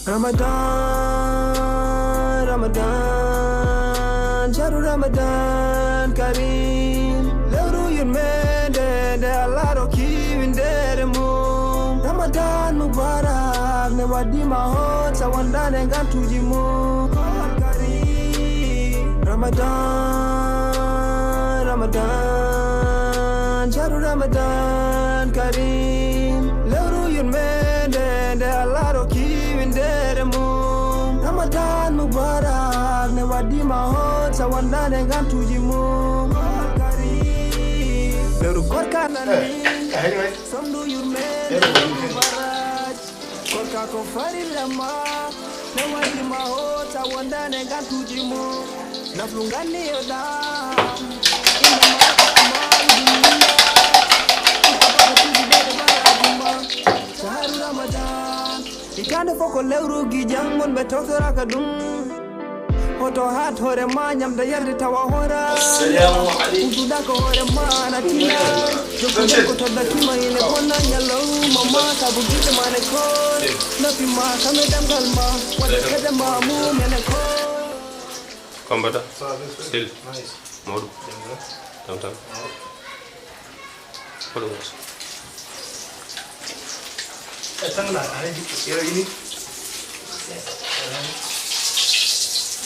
Ramadan, Ramadan, Shahrul Ramadan Kareem. Lewru yurmende de Allah roki windere mum. Ramadan Mubarak ne wadi mahot sawanda ne gantuji mum. Kareem. Ramadan, Ramadan, Shahrul Ramadan Kareem. Lewru yurmende de Allah roki windere mum. Ramadan Mubarak ne wadi mahot sawanda ne gantuji mum. Lewru korka nandi samdu yurmende Mubarak korka ko farilama ne wadi mahot sawanda ne gantuji mum. Naflungani yoda Shahrul Ramadan ikande foko lewru gi jangon be toktora kadum hoto hat hore ma nyamda yarde tawa hora assalamu alaykum uda ko hore ma na tina joko ko todda tima ine konna nyalo mama sabu gite mane ko nafi ma kame damgal ma wala kada ma mu mene ko Kombata Sil Modu Tam Follow us Tangla ini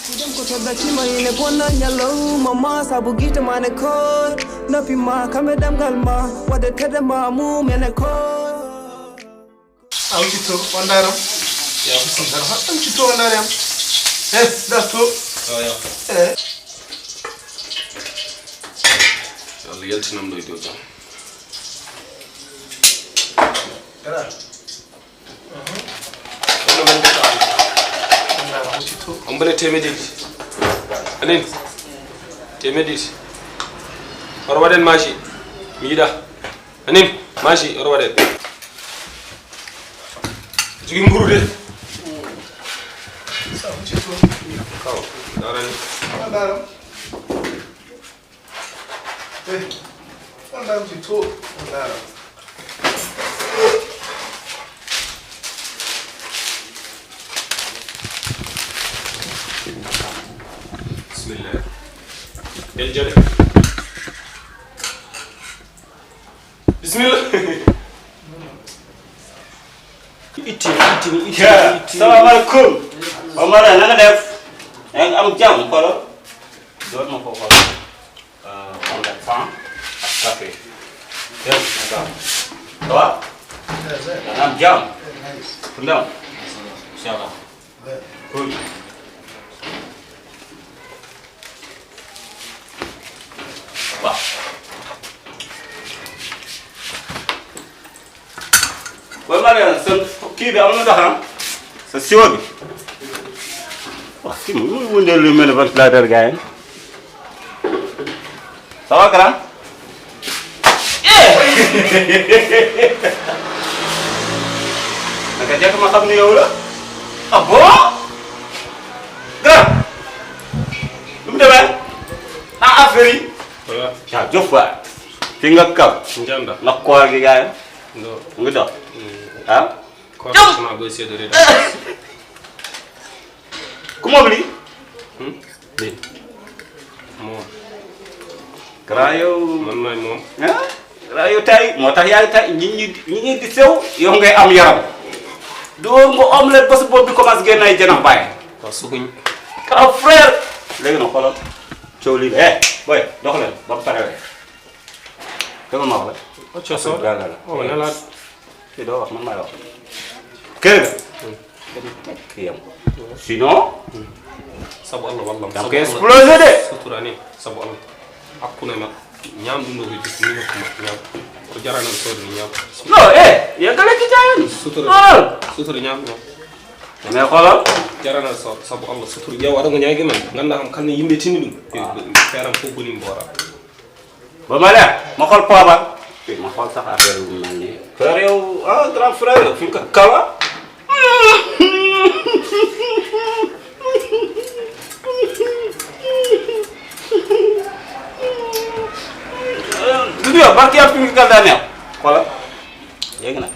Kudam ko todda tima ine konna nyalo mama sabu gite mane ko nafi ma kame damgal ma wala kada ma mu mene ko Audito wandaram ya bismillah hatta cito wandaram dato Oh ya. Allah yaltinam do ido jam. Era. Ono men beta. Wandaram cito. Ombele temedit. Anin. Temedit. Orwaden mashi. Miida. Anin mashi orwaden. Jigi mburu de. Cito. Kaw. Darani. Wandaram. Wandaram cito. Wandaram. Bismillah. Del jale. Bismillah. Iti. Assalamualaikum. Omar nanga def yang am jam kolo doon ma ko xol on the fan café yow naka am jam ndam inshallah cool ba wala mara sen ki bi am na doxam sa siwo bi wah ki mu wundel lu mel ventilateur gaay ça va grand naka jekk ma xam ne yow la ah bon grand lu mu demee ah affaire yi Voilà. ja jof waay fi nga kaw Njanda. na koor gi gaay No. nga dox ah Quoi sama go essayer de reda. ku moom lii Bi. Mom. grand yow Man may mom. ah grand yow tay moo tax yaa ngi tay ñi di sew yow ngay am yaram doo nga omelette ba sa bopp bi commencé génn ay jënax bàyyi Wa suguñ. grand frère léegi nag xoolal coow lii boy dox leen ba mu parewee dama ma wax la Ocho so. la Oh, na la. fii doo wax man maay wax kër ga dama tekk yam sinon Sabu Allah wallam. dama koy explosé de Suturani sabu Allah. Hakuna ma ñam dum do ko gis ni ko ñam. Ko jarana so do ñam. non yeggale ci jaayoon Sutur ñam ñam. mais xoolal Jarana so sabu Allah sutur yow ada nga ñaagi man ganda am kan yimbe tindi dum. Feram ko boni mbora. ba ma leer ma xool poobar fii ma xool sax affaire bu mel nii frère yow grand frère yow fi nga kawa du barki yàlla fi nga kal daa neex xoolal léegi nag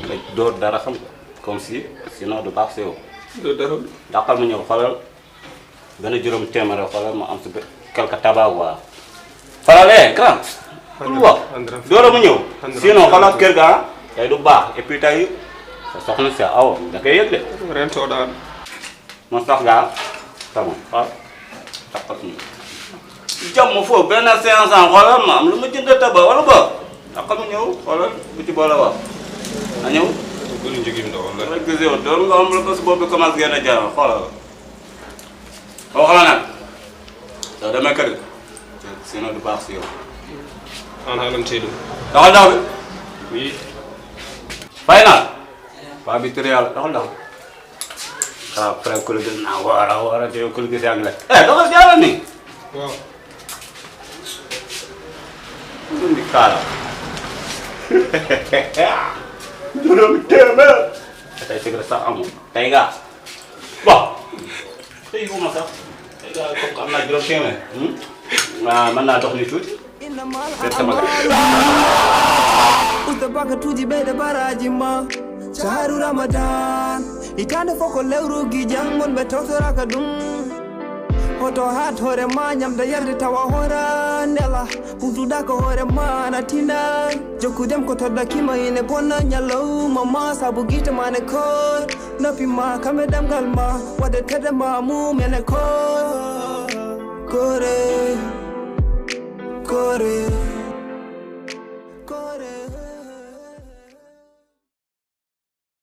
nga door dara xam nga comme si sinon du baax si yow. doo dara. dàqal ma ñëw xoolal benn juróom téeméer xoolal ma am si quelque tabac quoi. xoolal grand. lu wax doora mu ñëw. sinon xoolal kër ga tey du baax et puis tey sa soxna si aw da koy yëg de. ren soo daan. man sax gaa sama waaw dàqal ma. jàmm foofu benn séance xoolal ma am lu ma jënd tabac wala ba dàqal ma ñëw xoolal bu ci boole wax na ñëw. bu ñu jógee ndaw la. rek gis yow doon nga am la ko si boobu bi commencé génn jaar xoolal boo xoolee nag soo demee kër ga sinon du baax si yow. an halan Seydou. doxal daw bi. oui. fay naa. waa bi tëre yàlla doxal daw. waaw frère ku la gis naa war a te yow ku la gis yaa ngi lekk. doxal jaaral nii. waaw. indi kaala. juróomi téeméer. tey secret sax amul. tey ngaa. bon. tey yu ma sax. tey ngaa comme que am naa juróom téeméer. mën naa dox ni tuuti. seet sama gars. Ustabaka tuji beda baraji ma. Shaharu Ramadan. Itande foko lewru gijangon be toktora kadum. Hoto hat hore ma nyamda yarde tawa hora nela. Putuda ko hore ma na tina. Jokudem ko todda kima ine ponna nyalo mama sabu gite mane kor. Napi ma kame damgal ma wade tede ma mu mene kor. Kore.